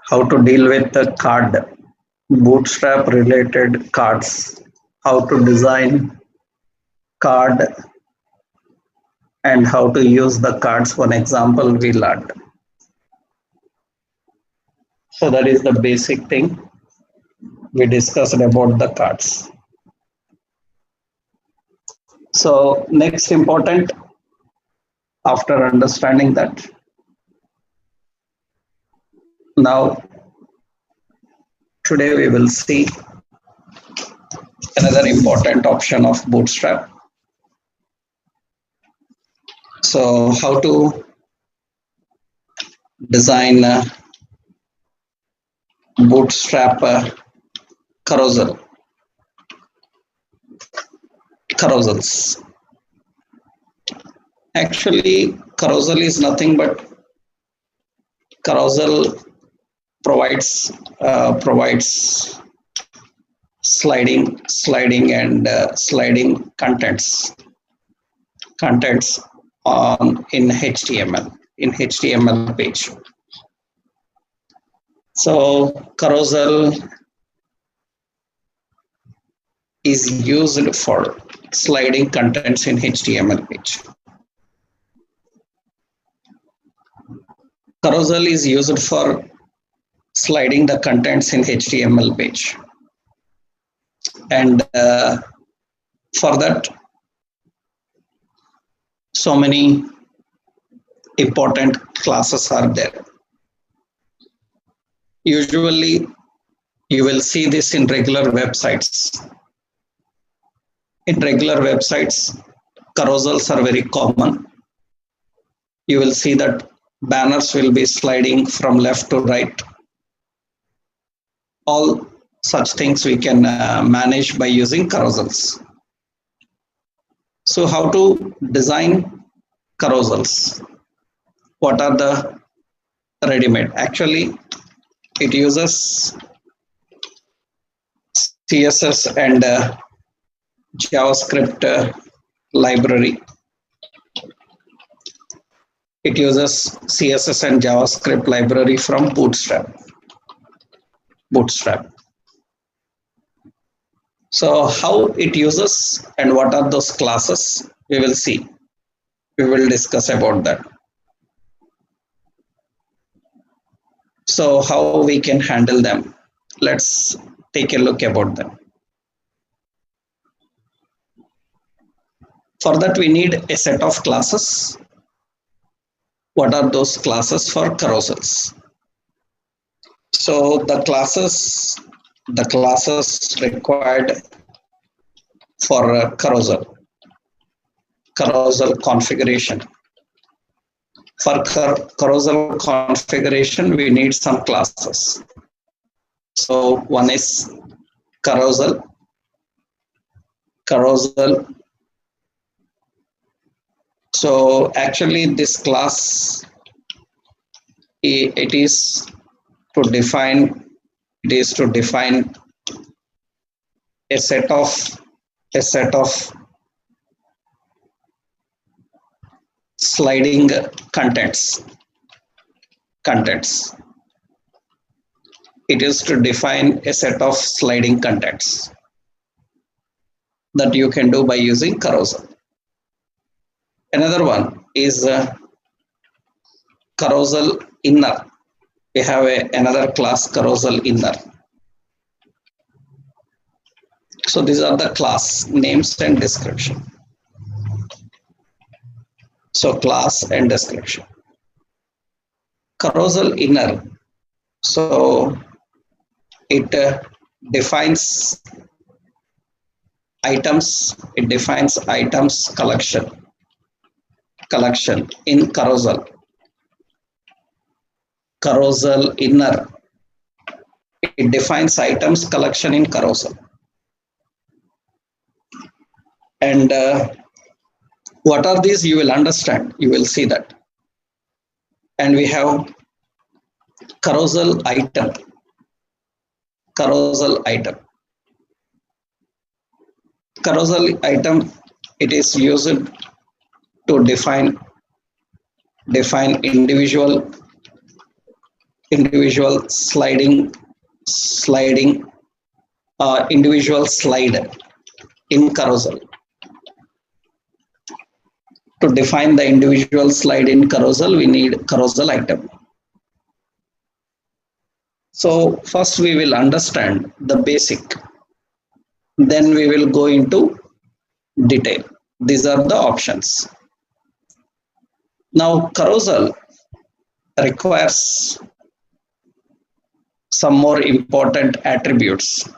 how to deal with the card, Bootstrap related cards, how to design card, and how to use the cards. One example we learned. So that is the basic thing we discussed about the cards. So next important, after understanding that, now today we will see another important option of Bootstrap. So how to design Bootstrap carousel, carousels. Actually, carousel is nothing but carousel provides sliding contents on in HTML page. So carousel is used for sliding contents in HTML page. Carousel is used for sliding the contents in HTML page. And for that, so many important classes are there. Usually, you will see this in regular websites. In regular websites, carousels are very common. You will see that banners will be sliding from left to right. All such things we can manage by using carousels. So how to design carousels? What are the ready-made? Actually, it uses CSS and JavaScript library. It uses CSS and JavaScript library from Bootstrap. So how it uses and what are those classes, we will see. We will discuss about that. So how we can handle them? Let's take a look about them. For that, we need a set of classes. What are those classes for carousels? So the classes required for a carousel configuration. For carousel configuration, we need some classes. So one is carousel. So actually this class, it is to define a set of sliding contents. It is to define a set of sliding contents that you can do by using carousel. Another one is carousel inner. We have another class, carousel inner. So these are the class names and description. So class and description. Carousel inner. So it defines items. It defines items collection in carousel. Carousel inner. It defines items collection in carousel. And what are these? You will understand. You will see that. And we have carousel item. Carousel item, it is used to define individual individual individual slide in carousel. To define the individual slide in carousel, we need carousel item. So first we will understand the basic, then we will go into detail. These are the options. Now carousel requires some more important attributes.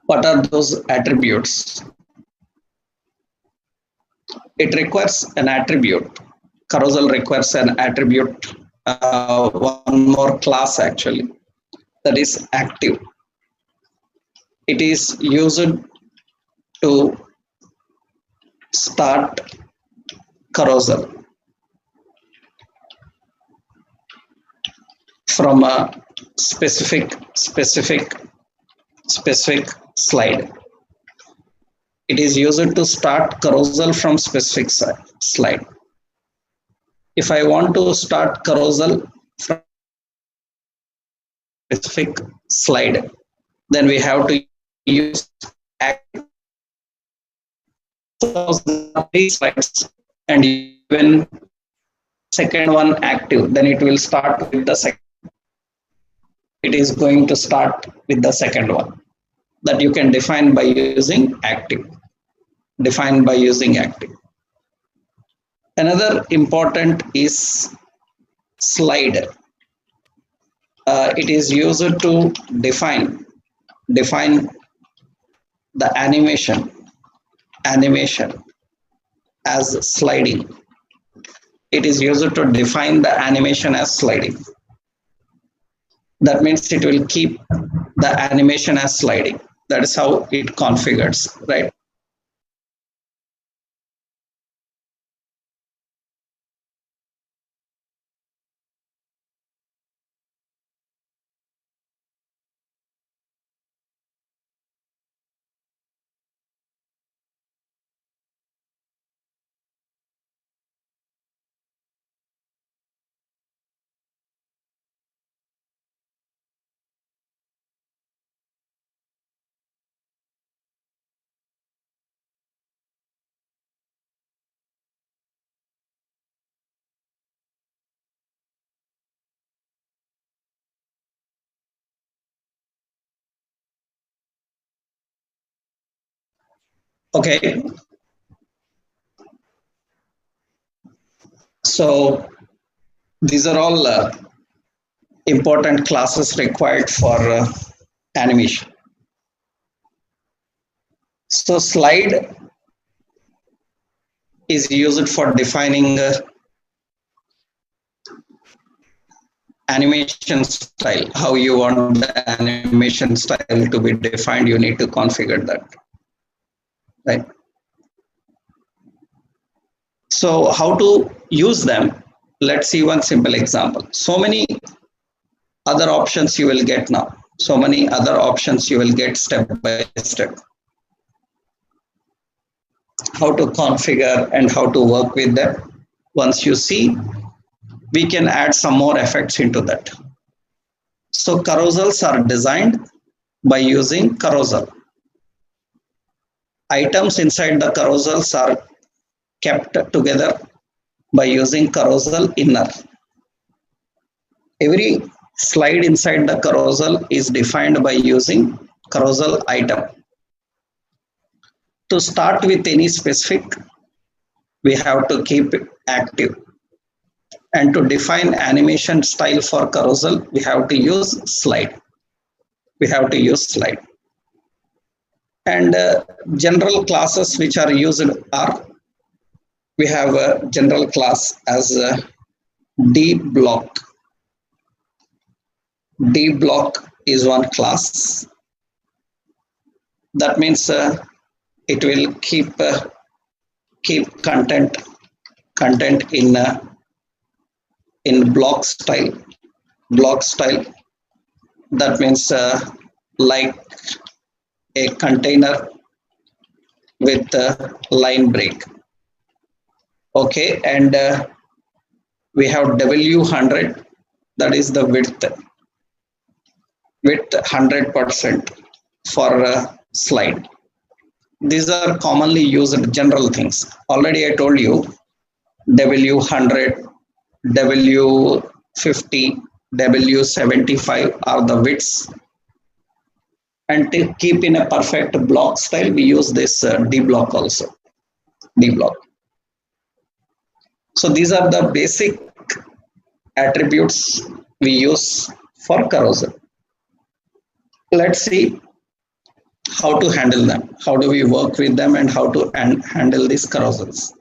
What are those attributes? It requires an attribute. Carousel requires an attribute, one more class actually, that is active. It is used to start carousel from a specific slide. It is used to start carousel from specific slide. If I want to start carousel from specific slide, then we have to use active. Three slides, and even second one active, then it will start with the second. It is going to start with the second one, that you can define by using active. Define by using active. Another important is slide. It is used to define the animation as sliding. It is used to define the animation as sliding. That means it will keep the animation as sliding. That is how it configures, right? Okay. So these are all important classes required for animation. So slide is used for defining animation style. How you want the animation style to be defined, you need to configure that, right? So how to use them? Let's see one simple example. So many other options you will get now. So many other options you will get step by step. How to configure and how to work with them. Once you see, we can add some more effects into that. So carousels are designed by using carousel. Items inside the carousels are kept together by using carousel inner. Every slide inside the carousel is defined by using carousel item. To start with any specific, we have to keep it active. And to define animation style for carousel, we have to use slide. And general classes which are used are, we have a general class as a D block. D block is one class. That means it will keep content in block style. That means like a container with a line break. Okay, and We have W100, that is the width 100% for a slide. These are commonly used general things. Already I told you W100, W50, W75 are the widths. And to keep in a perfect block style, we use this D block also. D block. So these are the basic attributes we use for carousel. Let's see how to handle them. How do we work with them and how to handle these carousels.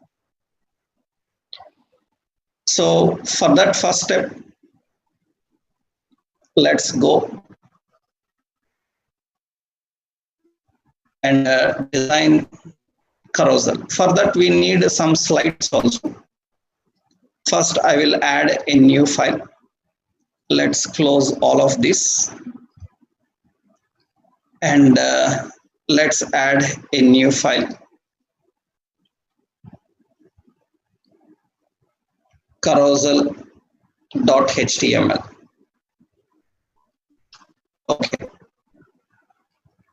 So for that first step, let's go and design carousel. For that we need some slides also. First I will add a new file. Let's close all of this and let's add a new file. Carousel.html. Okay.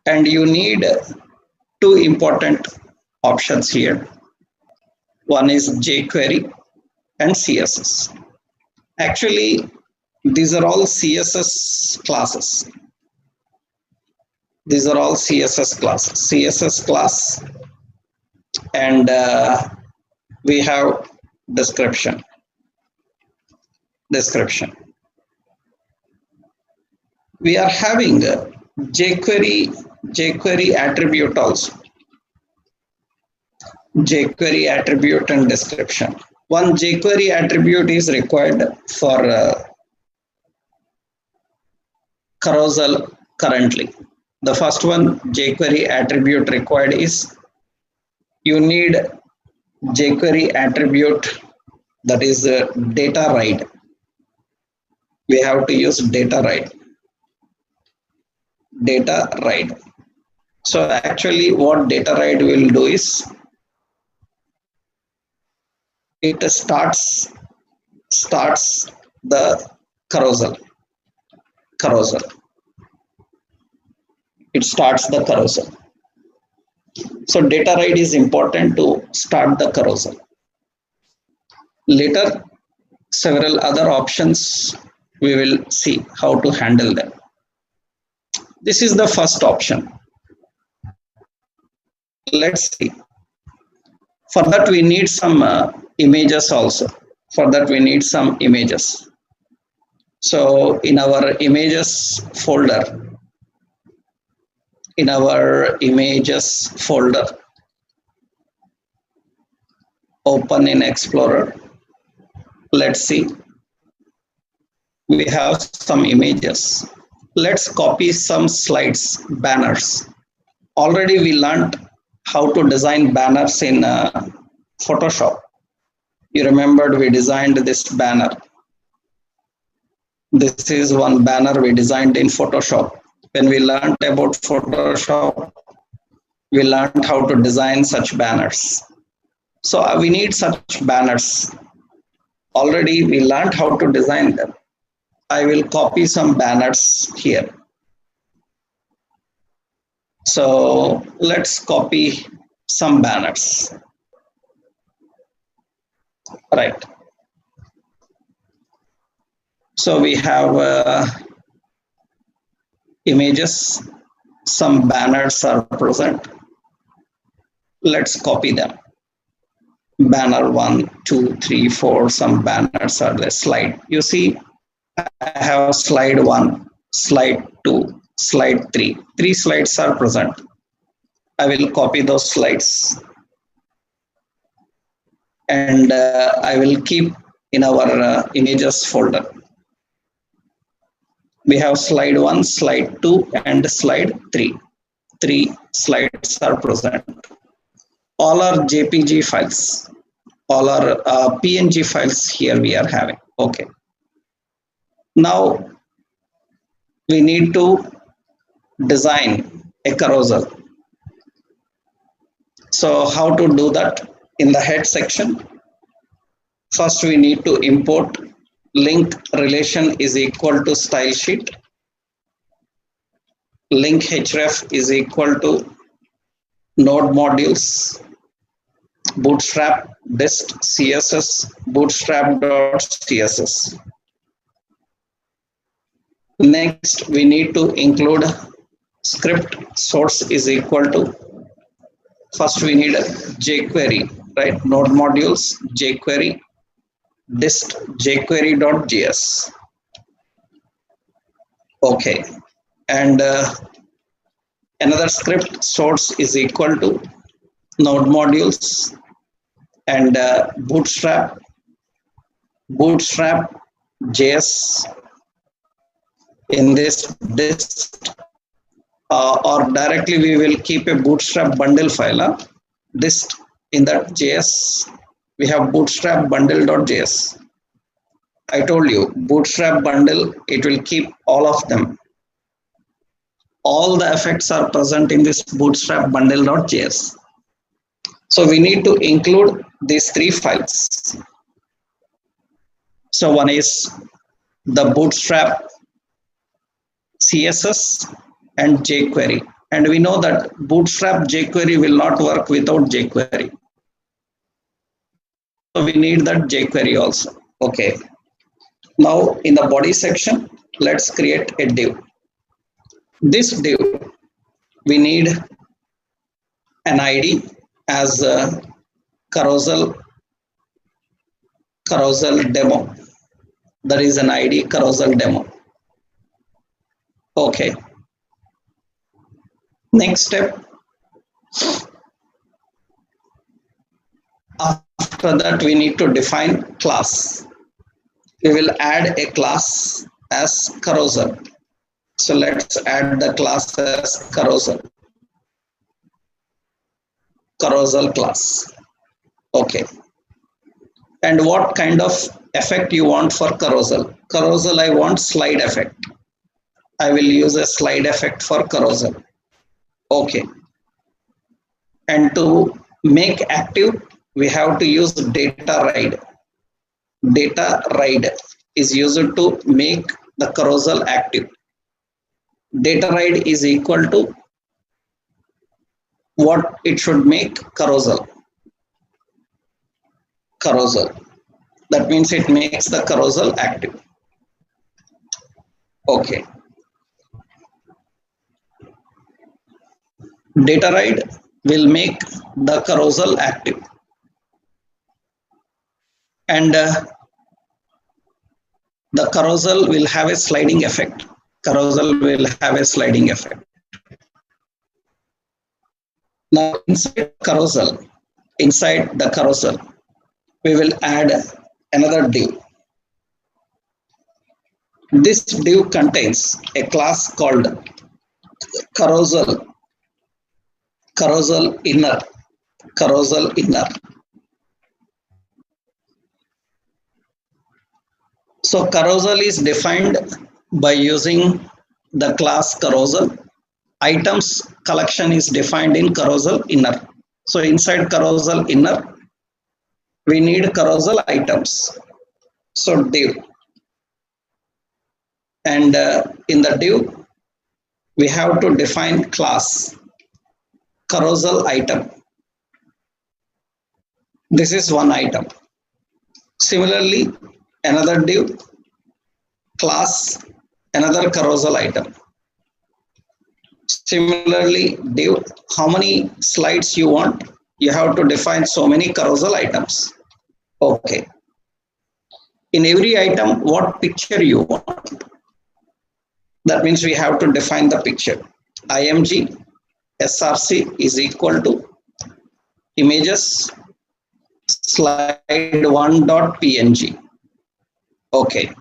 And you need two important options here. One is jQuery and CSS. Actually, these are all CSS classes. These are all CSS classes. CSS class, and we have description. We are having a jQuery attribute also. jQuery attribute and description. One jQuery attribute is required for carousel currently. The first one jQuery attribute required is you need jQuery attribute, that is data write. We have to use data write. So actually what data write will do is it starts the carousel. It starts the carousel. So data write is important to start the carousel. Later, several other options we will see how to handle them. This is the first option. Let's see. For that we need some images also. So in our images folder, open in Explorer. Let's see. We have some images. Let's copy some slides, banners. Already we learned how to design banners in Photoshop. You remembered we designed this banner. This is one banner we designed in Photoshop. When we learned about Photoshop, we learned how to design such banners. So we need such banners. Already we learned how to design them. I will copy some banners here. So let's copy some banners. Right. So we have images. Some banners are present. Let's copy them. Banner 1, 2, 3, 4. Some banners are the slide. You see, I have slide 1, slide 2, slide 3. 3 slides are present. I will copy those slides and I will keep in our images folder. We have slide 1, slide 2 and slide 3. 3 slides are present. All are JPG files. All are PNG files here we are having. Okay. Now we need to design a carousel. So how to do that? In the head section, First, we need to import link relation is equal to style sheet. Link href is equal to node modules, bootstrap dist css, bootstrap.css. Next, we need to include script source is equal to, first we need a jQuery, right? Node modules, jQuery, dist jQuery.js. Okay, and another script source is equal to node modules and bootstrap.js in this dist, or directly we will keep a bootstrap bundle file. Dist in that JS, we have bootstrap bundle.js. I told you, bootstrap bundle, it will keep all of them. All the effects are present in this bootstrap bundle.js. So we need to include these three files. So one is the bootstrap CSS and jQuery. And we know that bootstrap jQuery will not work without jQuery. So we need that jQuery also. Okay. Now in the body section, let's create a div. This div, we need an ID as a carousel demo. There is an ID carousel demo. Okay. Next step. After that, we need to define class. We will add a class as carousel. So let's add the class as carousel class. Okay. And what kind of effect you want for carousel? Carousel, I want slide effect. I will use a slide effect for carousel. Okay. And to make active, we have to use data ride. Data ride is used to make the carousel active. Data ride is equal to what it should make carousel. That means it makes the carousel active. Okay. Data ride will make the carousel active. And the carousel will have a sliding effect. Carousel will have a sliding effect. Now inside the carousel, we will add another div. This div contains a class called carousel inner. So carousel is defined by using the class carousel. Items collection is defined in carousel inner. So inside carousel inner, we need carousel items. So div. And in the div, we have to define class carousel item. This is one item. Similarly, another div, class another carousel item. Similarly, div, how many slides you want? You have to define so many carousel items. Okay. In every item, what picture you want? That means we have to define the picture. img src is equal to images slide1.png. Okay.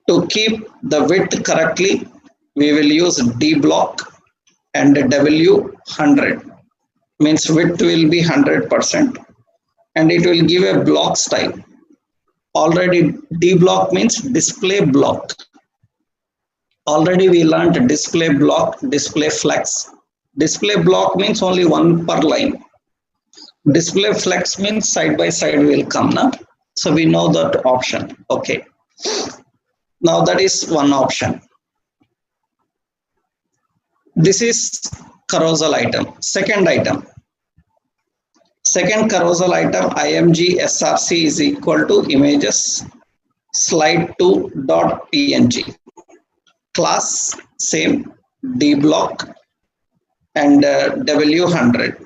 To keep the width correctly, we will use D block and W 100. Means width will be 100% and it will give a block style. Already D block means display block. Already we learned display block, display flex. Display block means only one per line. Display flex means side by side will come now. So we know that option. Okay. Now that is one option. This is carousel item. Second item. Second carousel item img src is equal to images slide2.png. Class same d block and w100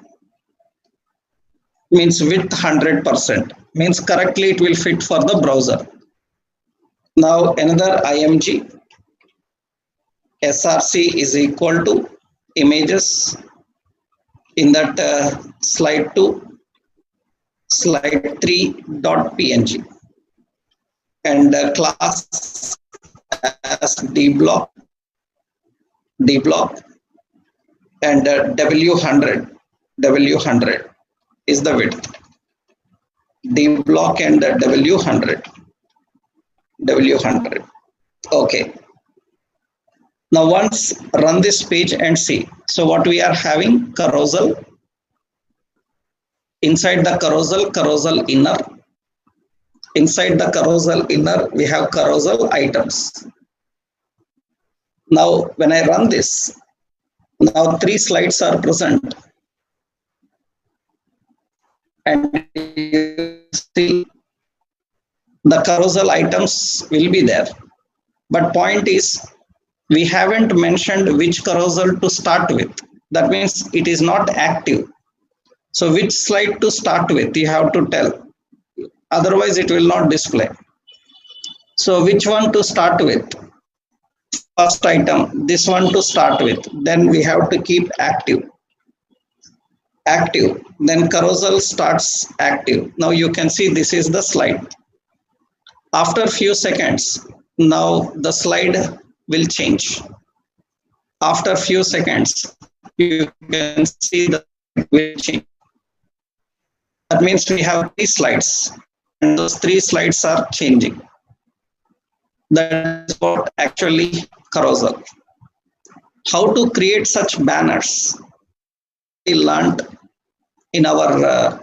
means width 100% means correctly it will fit for the browser. Now another img src is equal to images in that slide2 slide3.png and class as d block and w100 is the width. D block and w100. Okay. Now once run this page and see. So what we are having, carousel. Inside the carousel inner. Inside the carousel inner, we have carousel items. Now when I run this, now 3 slides are present. And you see the carousel items will be there. But point is, we haven't mentioned which carousel to start with. That means it is not active. So which slide to start with, you have to tell. Otherwise, it will not display. So which one to start with? First item, this one to start with. Then we have to keep active. Active. Then carousel starts active. Now you can see this is the slide. After few seconds, now the slide will change. After few seconds, you can see the slide will change. That means we have 3 slides, and those 3 slides are changing. That is what actually carousel. How to create such banners? We learned in our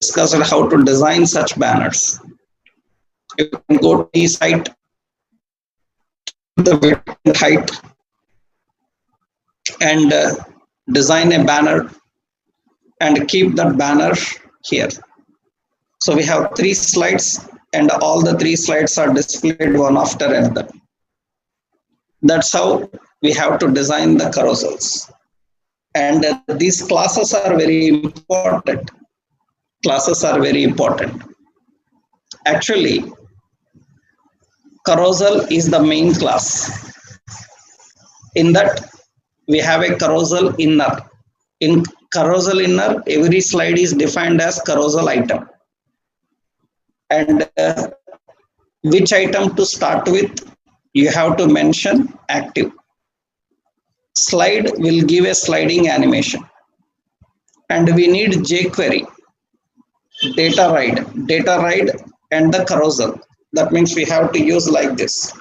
discussed how to design such banners. You can go to the site, the width and height, and design a banner and keep that banner here. So we have 3 slides and all the 3 slides are displayed one after another. That's how we have to design the carousels. And these classes are very important. Classes are very important. Actually, carousel is the main class. In that, we have a carousel inner. In carousel inner, every slide is defined as carousel item. And which item to start with, you have to mention active. Slide will give a sliding animation. And we need jQuery, data ride and the carousel. That means we have to use like this.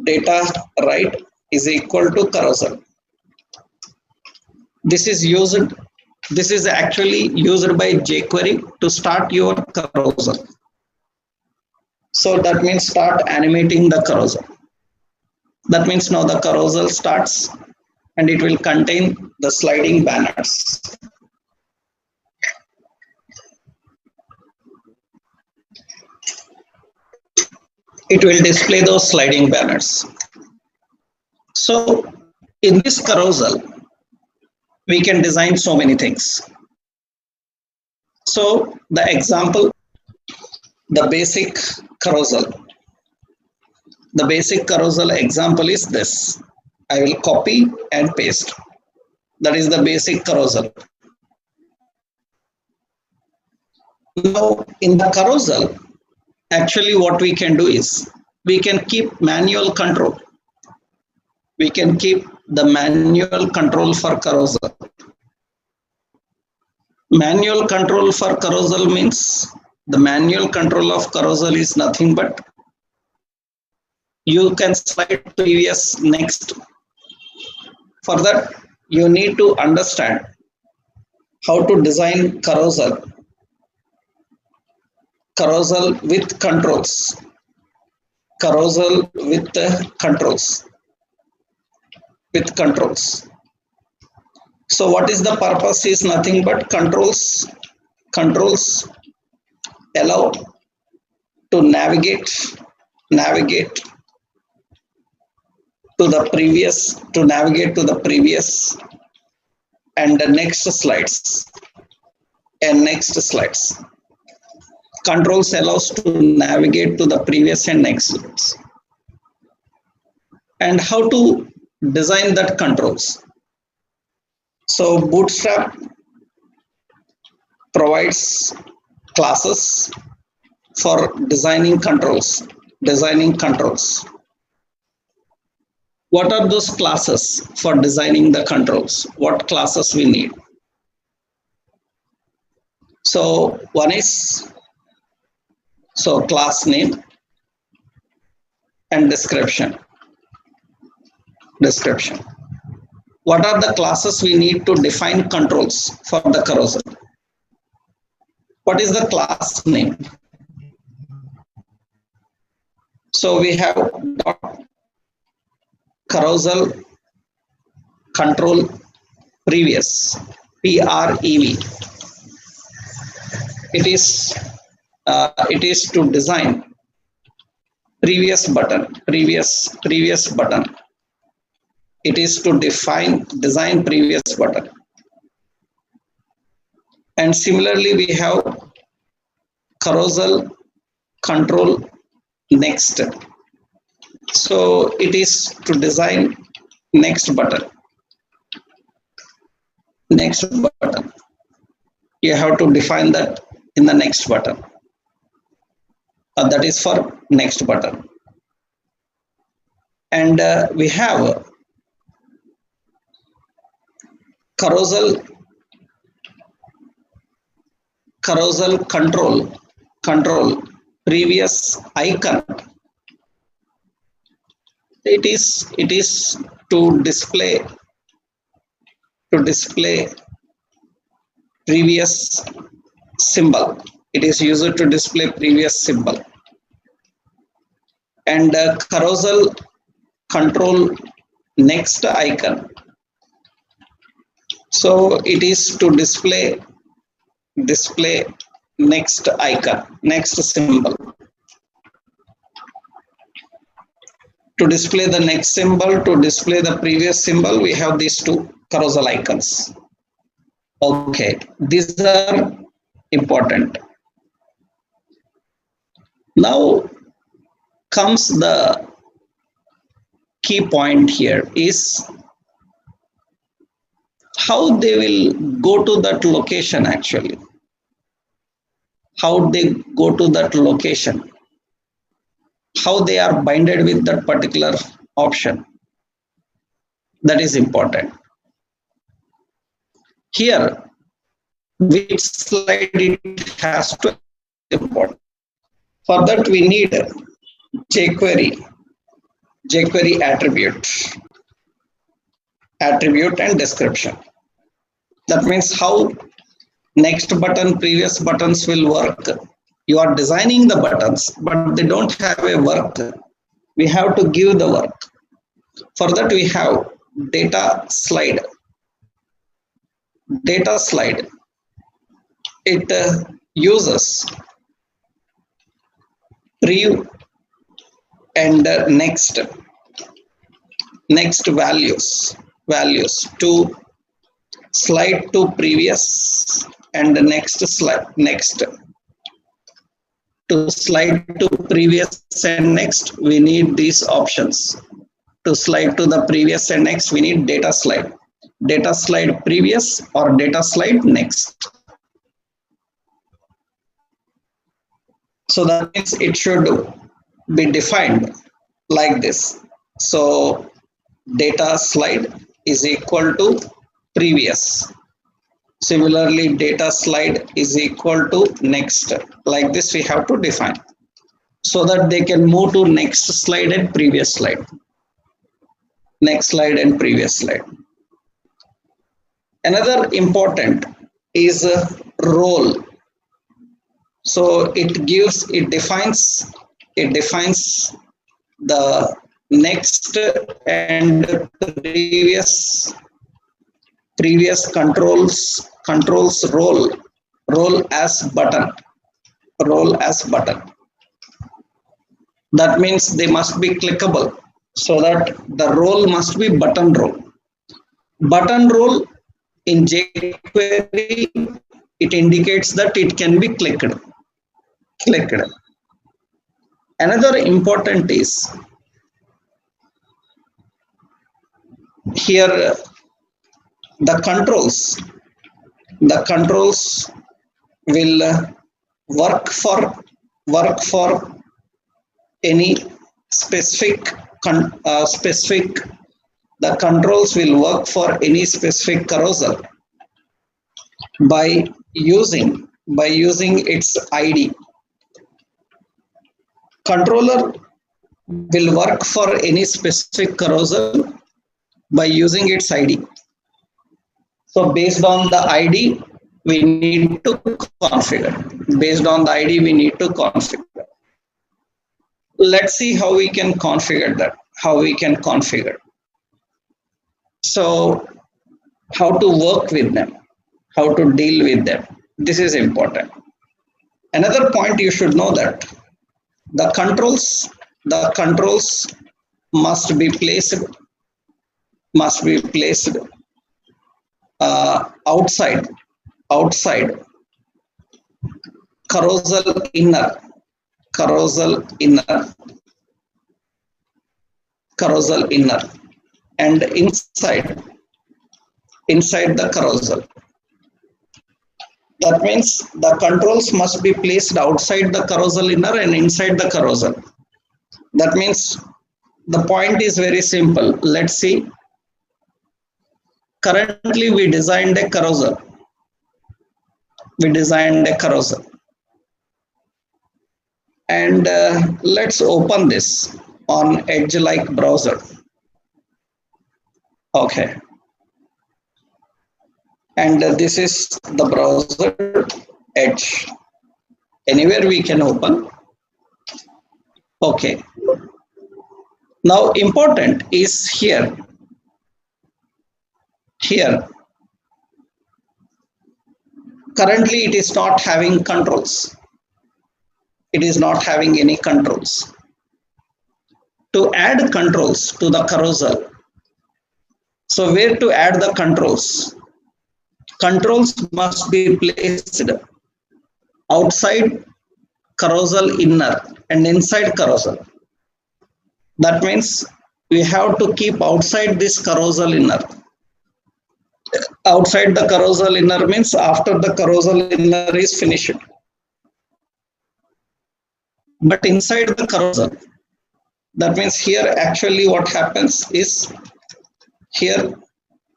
Data ride is equal to carousel. This is actually used by jQuery to start your carousel. So that means start animating the carousel. That means now the carousel starts and it will contain the sliding banners. It will display those sliding banners. So in this carousel, we can design so many things. So the example, the basic carousel. The basic carousel example is this. I will copy and paste. That is the basic carousel. Now in the carousel, actually what we can do is, we can keep manual control. We can keep the manual control for carousel. Manual control for carousel means, the manual control of carousel is nothing but, you can slide previous, next. For that, you need to understand how to design carousel with controls, carousel with controls. So what is the purpose is nothing but controls allow to navigate to the previous and the next slides. Controls allows to navigate to the previous and next slides. And how to design that controls? So Bootstrap provides classes for designing controls. What are those classes for designing the controls? What classes we need? So one is class name and description. What are the classes we need to define controls for the carousel? What is the class name? So we have carousel control previous, PREV. It is to design previous button. It is to design previous button. And similarly, we have carousel control next. So it is to design next button. You have to define that in the next button. That is for next button. And we have carousel control previous icon. It is to display previous symbol. It is used to display previous symbol. And carousel control next icon. So it is to display next icon, next symbol. To display the next symbol, to display the previous symbol, we have these two carousel icons. Okay, these are important. Now comes the key point here is how they will go to that location actually. How they go to that location. How they are binded with that particular option. That is important. Here, which slide it has to be important. For that, we need jQuery attribute and description. That means how next button, previous buttons will work. You are designing the buttons, but they don't have a work. We have to give the work. For that, we have data slide. It uses preview and next values to slide to previous and next slide to slide to previous and next, we need these options. To slide to the previous and next, we need data slide previous or data slide next. So that means it should be defined like this. So data slide is equal to previous. Similarly, data slide is equal to next. Like this, we have to define so that they can move to next slide and previous slide. Next slide and previous slide. Another important is a role. So it defines the next and previous controls role as button role as button. That means they must be clickable, so that the role must be button role. Button role in jQuery, it indicates that it can be clicked. Another important is here the controls will work for any specific the controls will work for any specific carousel by using its ID. Controller will work for any specific carousel by using its ID. So based on the ID we need to configure. Based on the ID we need to configure. Let's see how we can configure that. So how to work with them, how to deal with them. This is important. Another point you should know that the controls must be placed outside carousel inner and inside the carousel. That means the controls must be placed outside the carousel inner and inside the carousel. That means the point is very simple. Let's see. Currently we designed a carousel. And let's open this on Edge-like browser. Okay. And this is the browser Edge. Anywhere we can open. Okay. Now important is here. Currently it is not having controls. It is not having any controls. To add controls to the carousel. So where to add the controls? Controls must be placed outside carousel inner and inside carousel. That means we have to keep outside this carousel inner. Outside the carousel inner means after the carousel inner is finished. But inside the carousel, that means here actually what happens is, here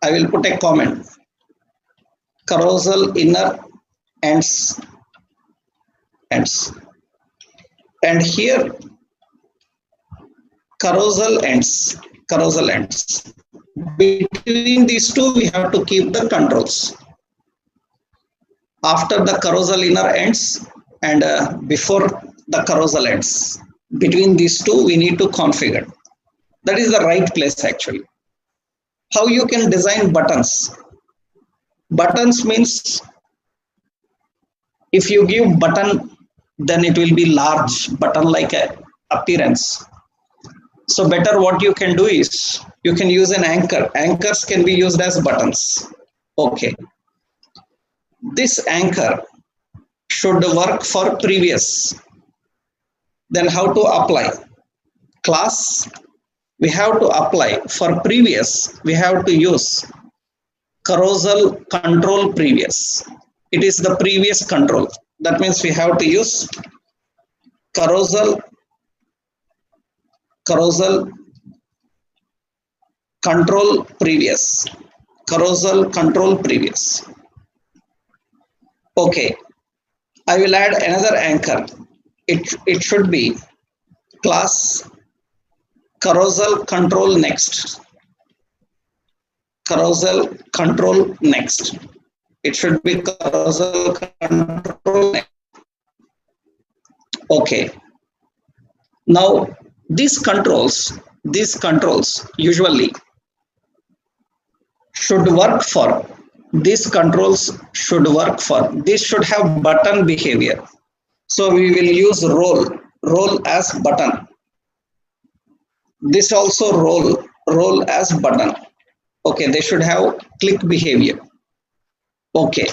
I will put a comment. Carousel inner ends. And here carousel ends. Between these two we have to keep the controls. After the carousel inner ends and before the carousel ends, between these two we need to configure. That is the right place actually. How you can design buttons? Buttons means if you give button, then it will be large button like a appearance. So better what you can do is you can use an anchor. Anchors can be used as buttons. Okay. This anchor should work for previous. Then how to apply? Class, we have to apply. For previous, we have to use carousel control previous. It is the previous control. That means we have to use carousel control previous. Okay. I will add another anchor. It should be class carousel control next. It should be carousel control. Okay. Now these controls usually should work for. These controls should work for. This should have button behavior. So we will use role as button. This also role as button. Okay, they should have click behavior. Okay,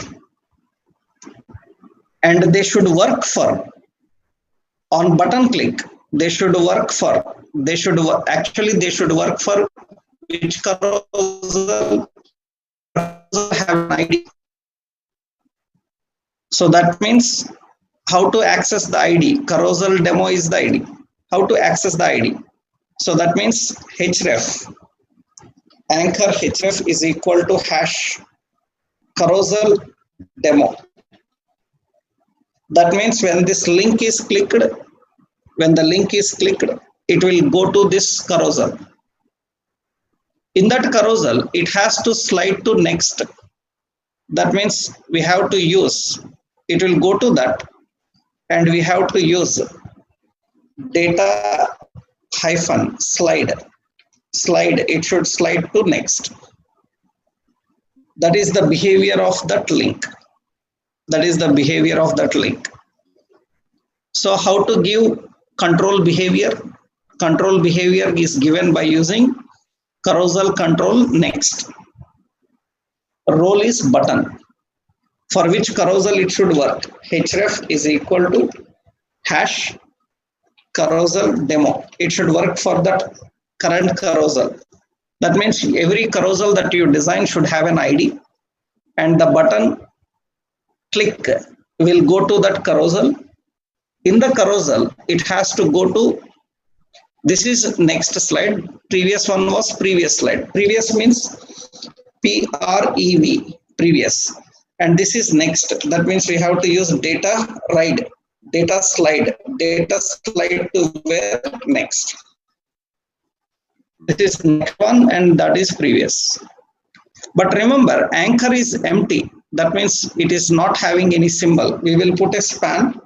and they should work for on button click. They should work for. Actually they should work for which carousel have an ID. So that means how to access the ID. Carousel demo is the ID. How to access the ID. So that means href, anchor href is equal to hash carousel demo. That means when this link is clicked, it will go to this carousel. In that carousel, it has to slide to next. That means we have to use, it will go to that, and we have to use data hyphen slide. It should slide to next. That is the behavior of that link. So how to give control behavior? Control behavior is given by using carousel control next. Role is button. For which carousel it should work? href is equal to hash carousel demo. It should work for that current carousel. That means every carousel that you design should have an ID, and the button click will go to that carousel. In the carousel, it has to go to, this is next slide. Previous one was previous slide. Previous means PREV, previous. And this is next. That means we have to use data slide to where next. This is next one, and that is previous. But remember, anchor is empty. That means it is not having any symbol. We will put a span,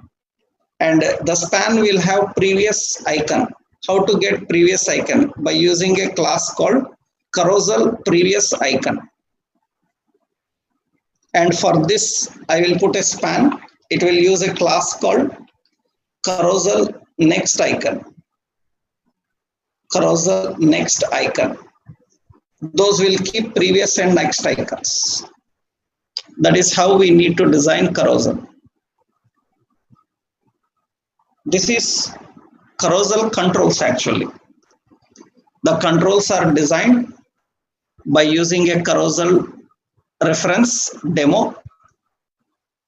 and the span will have previous icon. How to get previous icon? By using a class called carousel previous icon. And for this, I will put a span. It will use a class called carousel next icon. Carousel next icon. Those will keep previous and next icons. That is how we need to design carousel. This is carousel controls actually. The controls are designed by using a carousel reference demo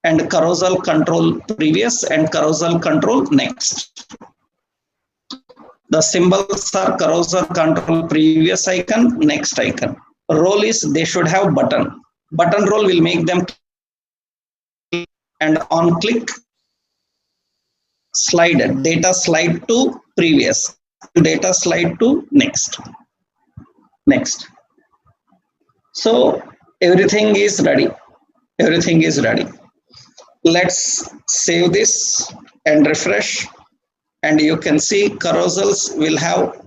and carousel control previous and carousel control next. The symbols are carousel control previous icon, next icon. Role is they should have button. Button role will make them click, and on click slide, data slide to previous, data slide to next. So everything is ready. Let's save this and refresh, and you can see carousels will have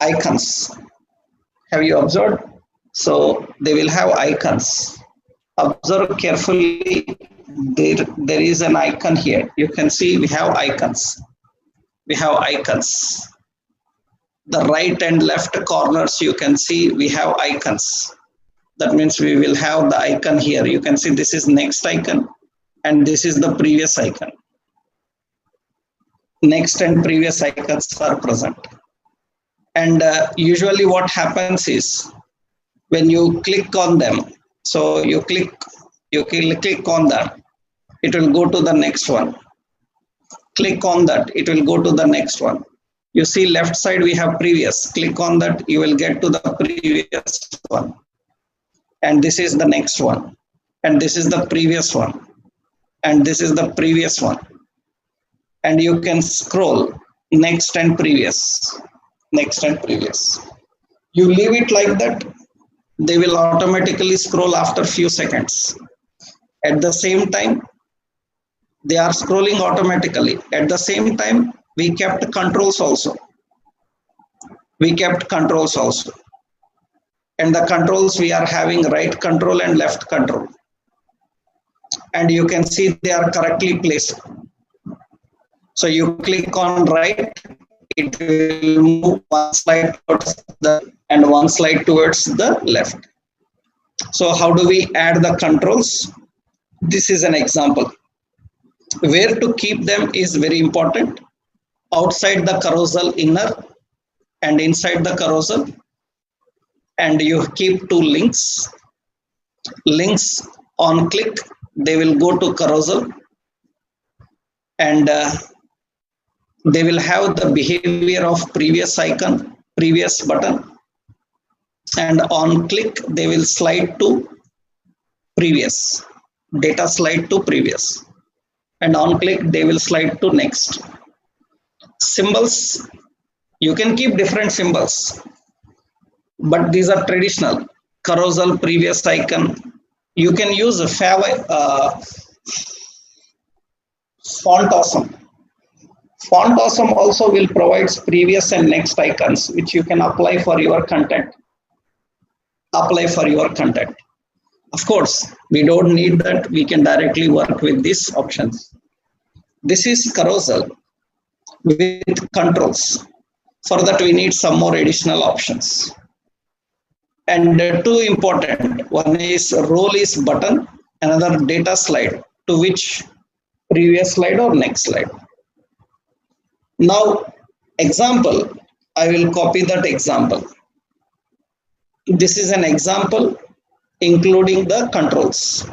icons. Have you observed? So they will have icons. Observe carefully. There is an icon here. You can see we have icons. The right and left corners, you can see we have icons. That means we will have the icon here. You can see this is next icon, and this is the previous icon. Next and previous icons are present. And usually what happens is when you click on them, so you click on that, it will go to the next one. Click on that, it will go to the next one. You see left side we have previous. Click on that, you will get to the previous one. And this is the next one. And this is the previous one. And this is the previous one. And you can scroll next and previous. You leave it like that, they will automatically scroll after few seconds. At the same time, they are scrolling automatically. At the same time, we kept controls also. We kept controls also. And the controls, we are having right control and left control. And you can see they are correctly placed. So you click on right, it will move one slide towards the and one slide towards the left. So how do we add the controls? This is an example. Where to keep them is very important. Outside the carousel inner and inside the carousel. And you keep two links. Links on click, they will go to carousel. And they will have the behavior of previous icon, previous button. And on click, they will slide to previous. Data slide to previous. And on click, they will slide to next. Symbols, you can keep different symbols, but these are traditional. Carousel, previous icon. You can use a font awesome. Font awesome also will provide previous and next icons, which you can apply for your content. Apply for your content. Of course, we don't need that. We can directly work with these options. This is carousel with controls. For that, we need some more additional options. And two important, one is role is button, another data slide, to which previous slide or next slide. Now, example, I will copy that example. This is an example including the controls.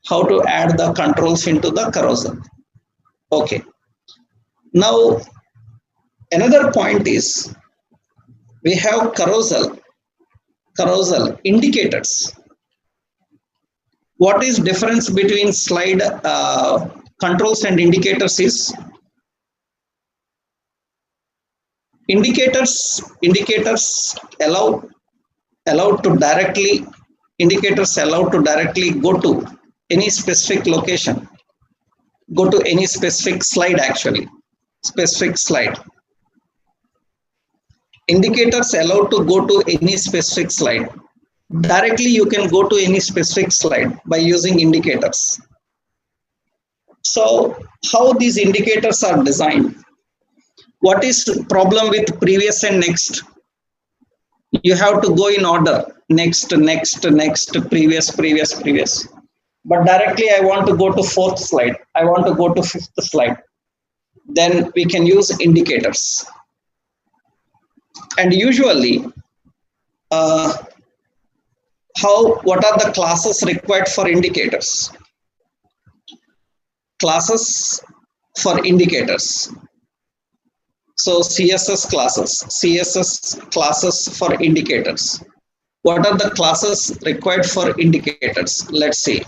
How to add the controls into the carousel. Okay. Now, another point is we have carousel indicators. What is difference between slide controls and indicators is indicators allow to directly go to any specific location, go to any specific slide actually, specific slide. Indicators allow to go to any specific slide. Directly you can go to any specific slide by using indicators. So how these indicators are designed? What is the problem with previous and next? You have to go in order. Next, previous. But directly I want to go to fourth slide. I want to go to fifth slide. Then we can use indicators. And usually, what are the classes required for indicators? Classes for indicators. So CSS classes for indicators. What are the classes required for indicators? Let's see.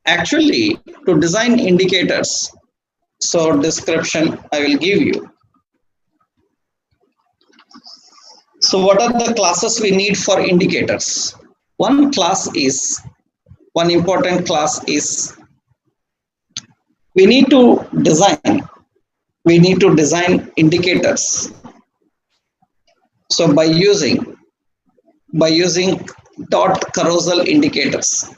Actually, to design indicators, so description I will give you. So what are the classes we need for indicators? One important class is we need to design indicators. So by using dot carousel indicators.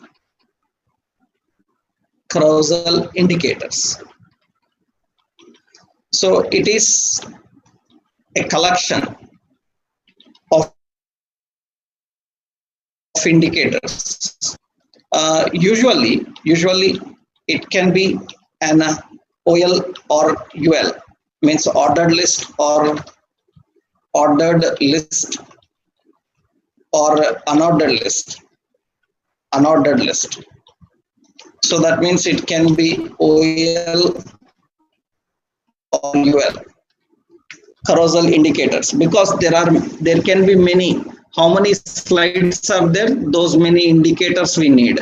So it is a collection of indicators. Usually it can be an OL or UL, means ordered list or unordered list. So that means it can be OL or UL, carousel indicators, because there can be many. How many slides are there? Those many indicators we need.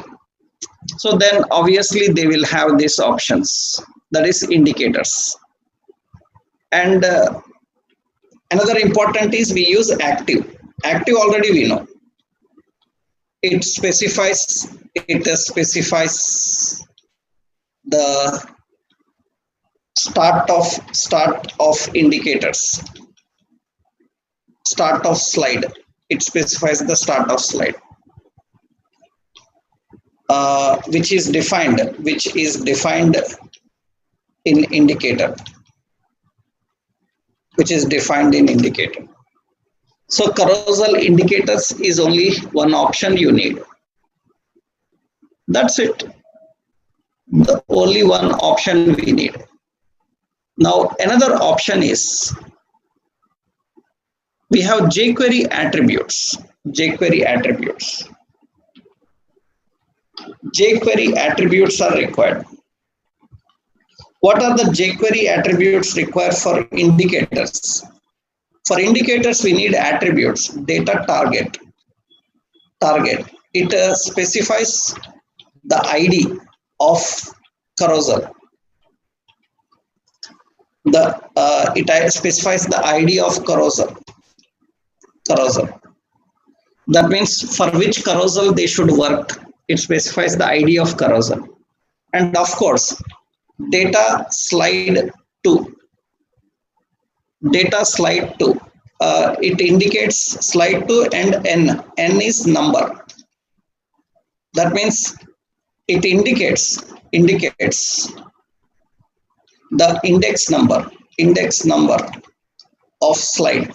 So then obviously they will have these options, that is indicators. And another important is we use active already we know. it specifies the start of indicators, start of slide. It specifies the start of slide, which is defined in indicator, which is defined in indicator. So carousel indicators is only one option you need. That's it. The only one option we need. Now another option is we have jQuery attributes. jQuery attributes. jQuery attributes are required. What are the jQuery attributes required for indicators? For indicators, we need attributes. Data target. It specifies the ID of carousel. It specifies the ID of carousel. That means for which carousel they should work. It specifies the ID of carousel. And of course, data slide to. Data slide to. It indicates slide to and n. N is number. That means it indicates the index number of slide,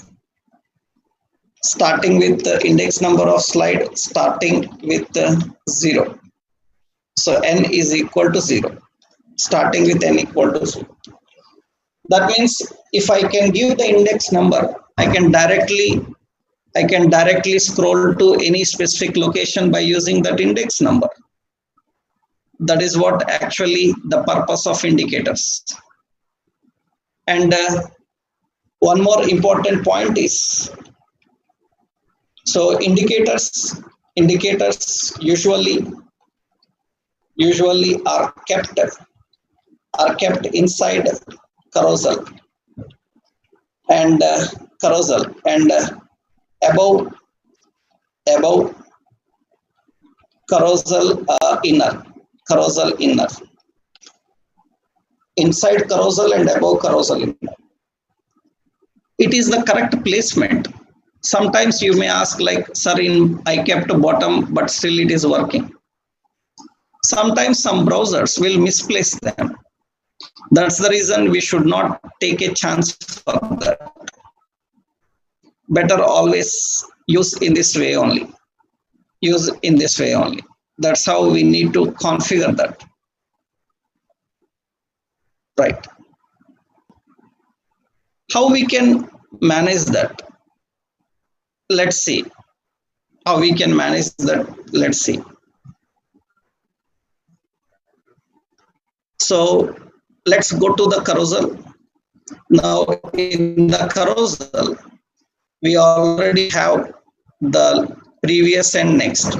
starting with the index number of slide starting with 0. So n is equal to 0, starting with n equal to 0. That means if I can give the index number, I can directly scroll to any specific location by using that index number. That is what actually the purpose of indicators. And one more important point is, so indicators usually are kept inside carousel and above carousel inner. Inside carousel and above carousel inner. It is the correct placement. Sometimes you may ask, like, sir, I kept bottom, but still it is working. Sometimes some browsers will misplace them. That's the reason we should not take a chance for that. Better always use in this way only. That's how we need to configure that. Right. How we can manage that? Let's see. How we can manage that? Let's see. So let's go to the carousel. Now in the carousel, we already have the previous and next.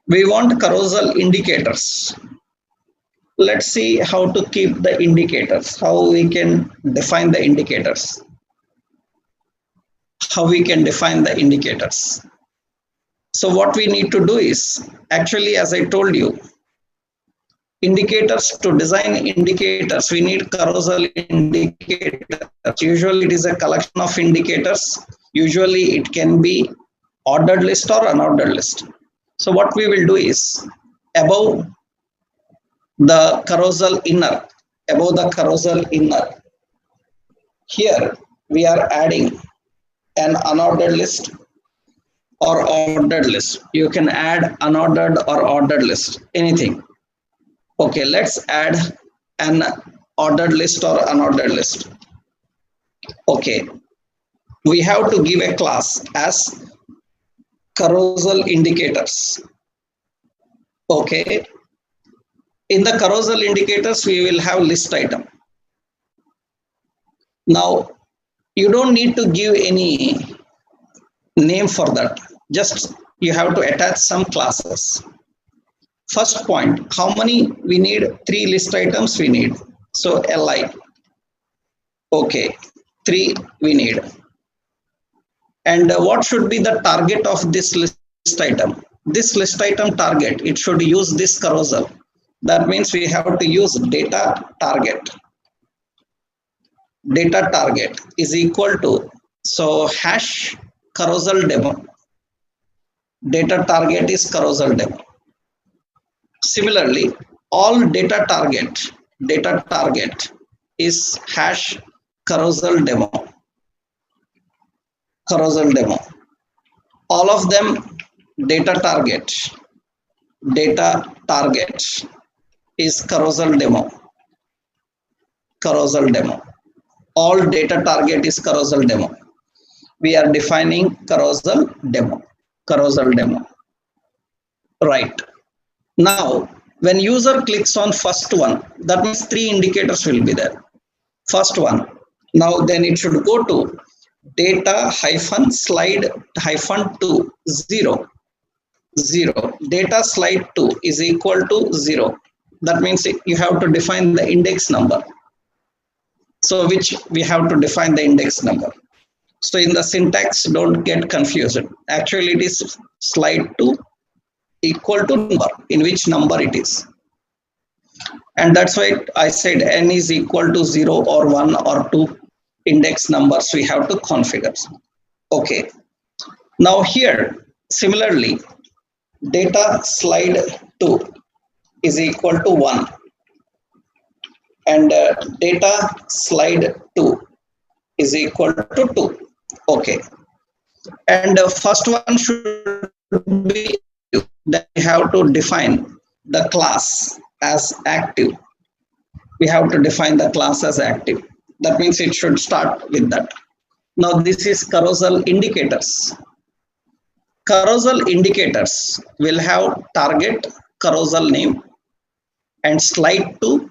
We want carousel indicators. Let's see how to keep the indicators, how we can define the indicators. So what we need to do is, actually, as I told you, indicators, to design indicators, we need carousel indicators. Usually it is a collection of indicators. Usually it can be ordered list or unordered list. So what we will do is, above the carousel inner, here we are adding an unordered list or ordered list. You can add unordered or ordered list, anything. Okay, let's add an ordered list or unordered list. Okay, we have to give a class as carousel indicators. Okay, in the carousel indicators, we will have list item. Now, you don't need to give any name for that. Just you have to attach some classes. First point, how many we need? 3 list items we need. So li. Okay, 3 we need. And what should be the target of this list list item. This list item target, it should use this carousel. That means we have to use data target. Data target is equal to, so hash carousel demo. Data target is carousel demo. Similarly, all data target is hash carousel demo. Carousel demo. All of them data target is carousel demo. Carousel demo. All data target is carousel demo. We are defining carousel demo. Carousel demo. Right. Now, when user clicks on first one, that means 3 indicators will be there. First one. Now then it should go to data hyphen slide hyphen 2 0. Data slide 2 is equal to 0. That means you have to define the index number. So which we have to define the index number. So in the syntax, don't get confused. Actually, it is slide 2 equal to number, in which number it is. And that's why I said n is equal to 0 or 1 or 2 index numbers we have to configure. Okay. Now here, similarly, data slide 2 is equal to 1. And data slide 2 is equal to 2. Okay. And first one should be, that we have to define the class as active. We have to define the class as active. That means it should start with that. Now this is carousel indicators. Carousel indicators will have target, carousel name, and slide to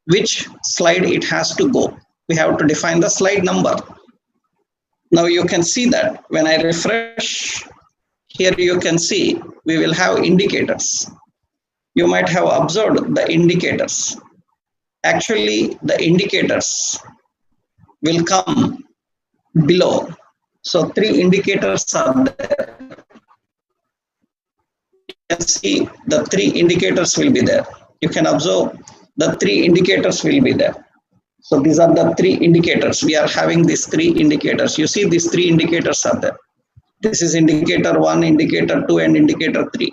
which slide it has to go. We have to define the slide number. Now you can see that when I refresh, here you can see we will have indicators. You might have observed the indicators. Actually, the indicators will come below. So 3 indicators are there. You can see the 3 indicators will be there. You can observe the 3 indicators will be there. So these are the 3 indicators. We are having these 3 indicators. You see these 3 indicators are there. This is indicator 1, indicator 2, and indicator 3.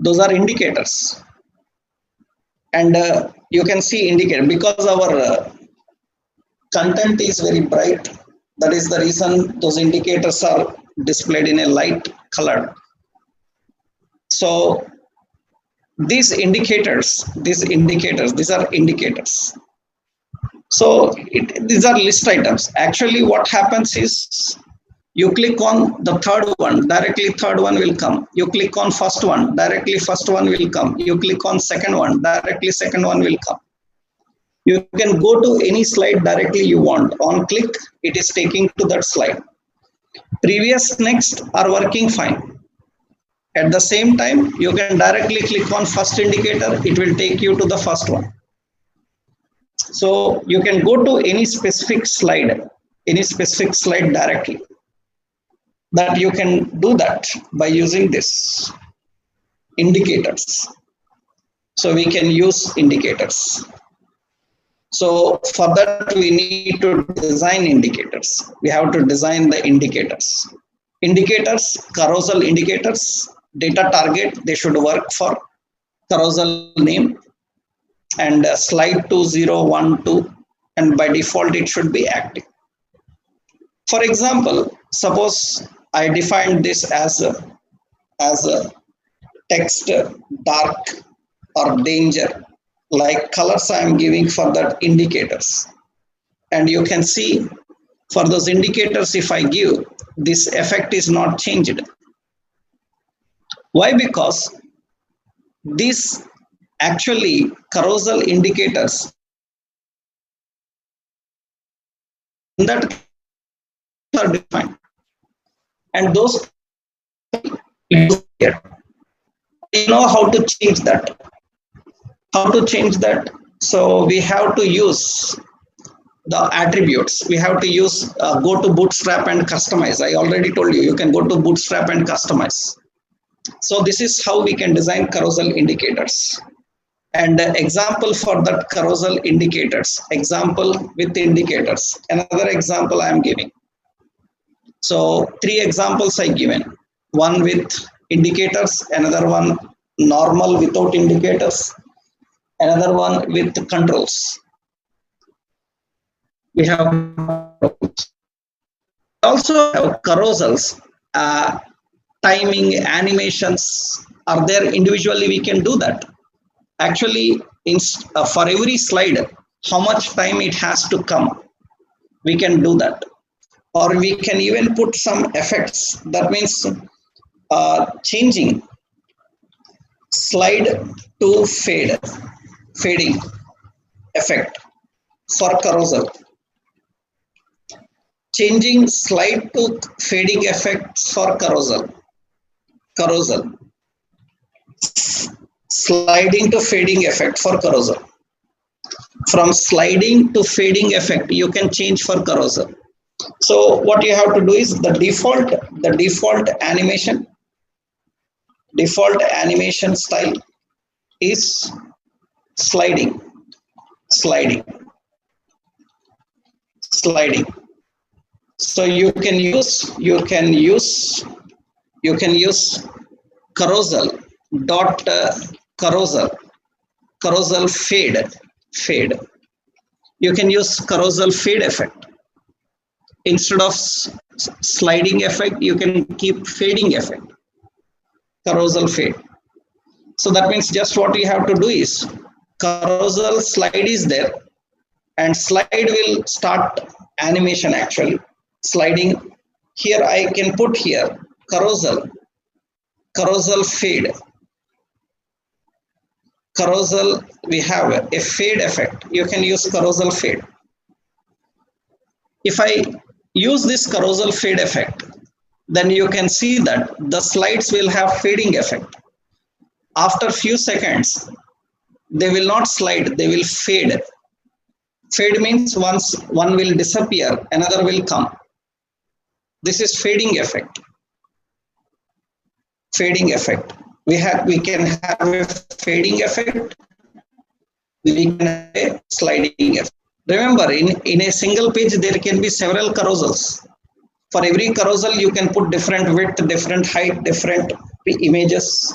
Those are indicators. And you can see indicator, because our content is very bright. That is the reason those indicators are displayed in a light color. So these are indicators. So these are list items. Actually, what happens is you click on the third one, directly third one will come. You click on first one, directly first one will come. You click on second one, directly second one will come. You can go to any slide directly you want. On click, it is taking to that slide. Previous, next are working fine. At the same time, you can directly click on first indicator, it will take you to the first one. So you can go to any specific slide directly. That you can do that by using this indicators. So we can use indicators. So for that, we need to design indicators. We have to design the indicators. Indicators, carousel indicators, data target, they should work for carousel name, and slide 2, 0, 1, 2, and by default it should be active. For example, suppose I defined this as a text dark or danger, like colors I am giving for that indicators. And you can see for those indicators, if I give, this effect is not changed. Why? Because these actually carousel indicators that are defined, and those here. You know how to change that. So we have to use the attributes. We have to use go to Bootstrap and customize. I already told you, you can go to Bootstrap and customize. So this is how we can design carousel indicators. And example for that carousel indicators, example with indicators. Another example I am giving. So three examples I given. One with indicators, another one normal without indicators, another one with controls. We have also have carousels, timing, animations are there individually. We can do that. Actually, for every slide, how much time it has to come, we can do that. Or we can even put some effects. That means changing slide to fading effect for carousel. Changing slide to fading effects for carousel. Sliding to fading effect for carousel. From sliding to fading effect, you can change for carousel. So what you have to do is the default animation style is sliding. So you can use carousel dot carousel fade. You can use carousel fade effect. Instead of sliding effect, you can keep fading effect. Carousel fade. So that means just what you have to do is carousel slide is there, and slide will start animation actually. Sliding here, I can put here carousel fade. Carousel, we have a fade effect. You can use carousel fade. If I use this carousel fade effect, then you can see that the slides will have fading effect. After few seconds, they will not slide, they will fade. Fade means once one will disappear, another will come. This is fading effect. We can have a fading effect. We can have a sliding effect. Remember, in a single page, there can be several carousels. For every carousel, you can put different width, different height, different images,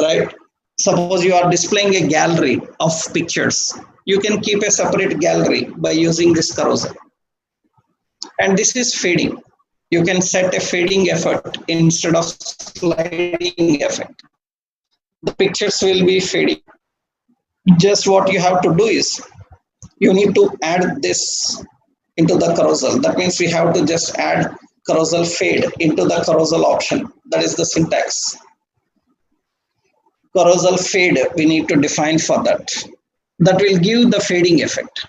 right? Suppose you are displaying a gallery of pictures. You can keep a separate gallery by using this carousel. And this is fading. You can set a fading effect instead of sliding effect. The pictures will be fading. Just what you have to do is, you need to add this into the carousel. That means we have to just add carousel fade into the carousel option. That is the syntax. Carousel fade, we need to define for that. That will give the fading effect.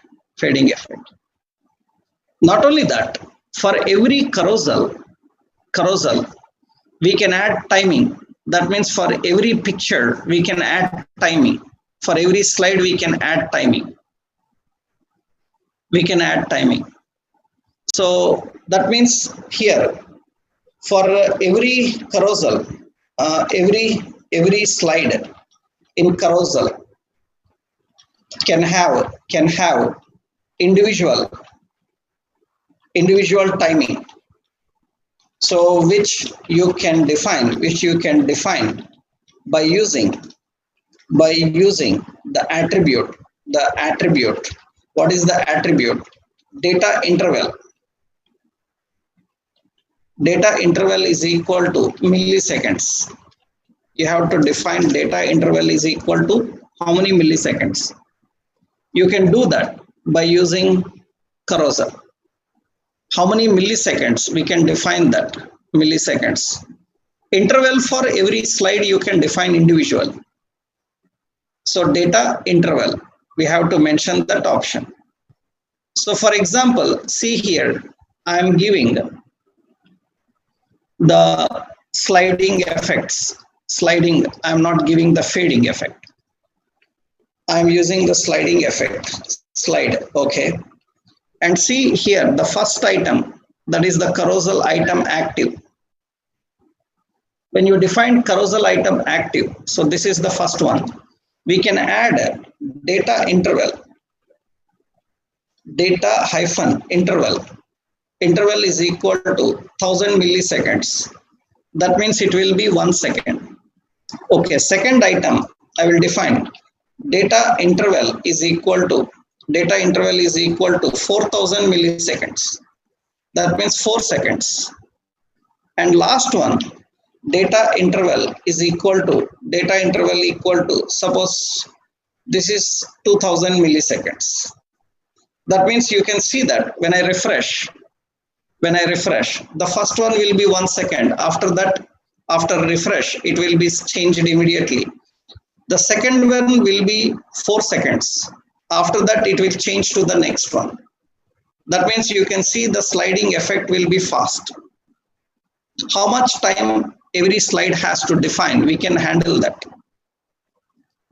Not only that, for every carousel, we can add timing. That means for every picture, we can add timing. For every slide, we can add timing. So that means here, for every carousel, every slide in carousel can have individual timing. So which you can define by using the attribute. What is the attribute? Data interval. Data interval is equal to milliseconds. You have to define data interval is equal to how many milliseconds. You can do that by using carousel. How many milliseconds? We can define that. Milliseconds. Interval for every slide you can define individually. So data interval, we have to mention that option. So for example, see here, I am giving the sliding effects. Sliding, I am not giving the fading effect. I am using the sliding effect. Slide, okay. and see here the first item, that is the carousel item active. When you define carousel item active, so this is the first one, we can add data interval, data hyphen interval. Interval is equal to 1000 milliseconds. That means it will be 1 second. Okay, second item I will define data interval is equal to 4000 milliseconds. That means 4 seconds. And last one, data interval equal to suppose this is 2000 milliseconds. That means you can see that when I refresh, the first one will be 1 second. After that, after refresh, it will be changed immediately. The second one will be 4 seconds. After that, it will change to the next one. That means you can see the sliding effect will be fast. How much time every slide has to define, we can handle that.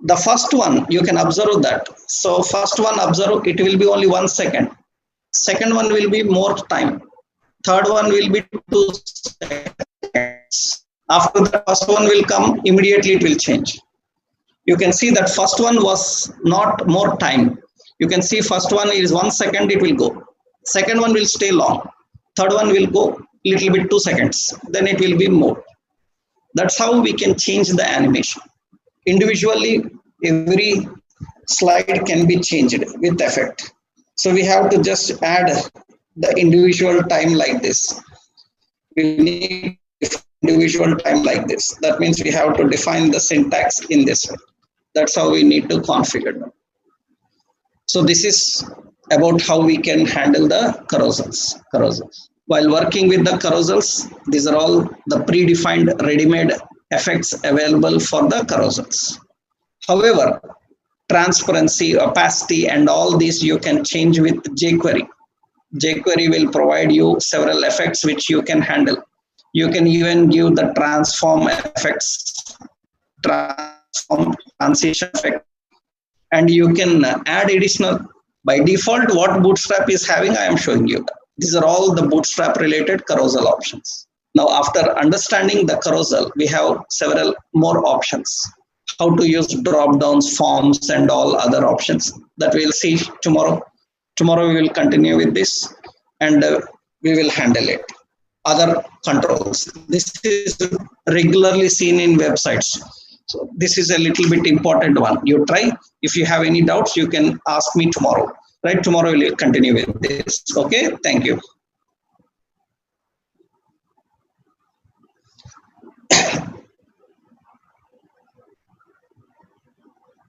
The first one, you can observe that. So first one, observe, it will be only 1 second. Second one will be more time. Third one will be 2 seconds. After the first one will come, immediately it will change. You can see that first one was not more time. You can see first one is 1 second, it will go. Second one will stay long. Third one will go little bit 2 seconds. Then it will be more. That's how we can change the animation. Individually, every slide can be changed with effect. So we have to just add the individual time like this. We need individual time like this. That means we have to define the syntax in this way. That's how we need to configure them. So this is about how we can handle the carousels. While working with the carousels, these are all the predefined ready-made effects available for the carousels. However, transparency, opacity, and all these you can change with jQuery. jQuery will provide you several effects which you can handle. You can even give the transform effects, transform transition effect, and you can add additional. By default, what Bootstrap is having, I am showing you. These are all the Bootstrap related carousel options. Now, after understanding the carousel, we have several more options. How to use drop downs, forms, and all other options that we'll see tomorrow. Tomorrow we will continue with this, and we will handle it. Other controls. This is regularly seen in websites. So this is a little bit important one. You try. If you have any doubts, you can ask me tomorrow. Right? Tomorrow we'll continue with this. Okay. Thank you.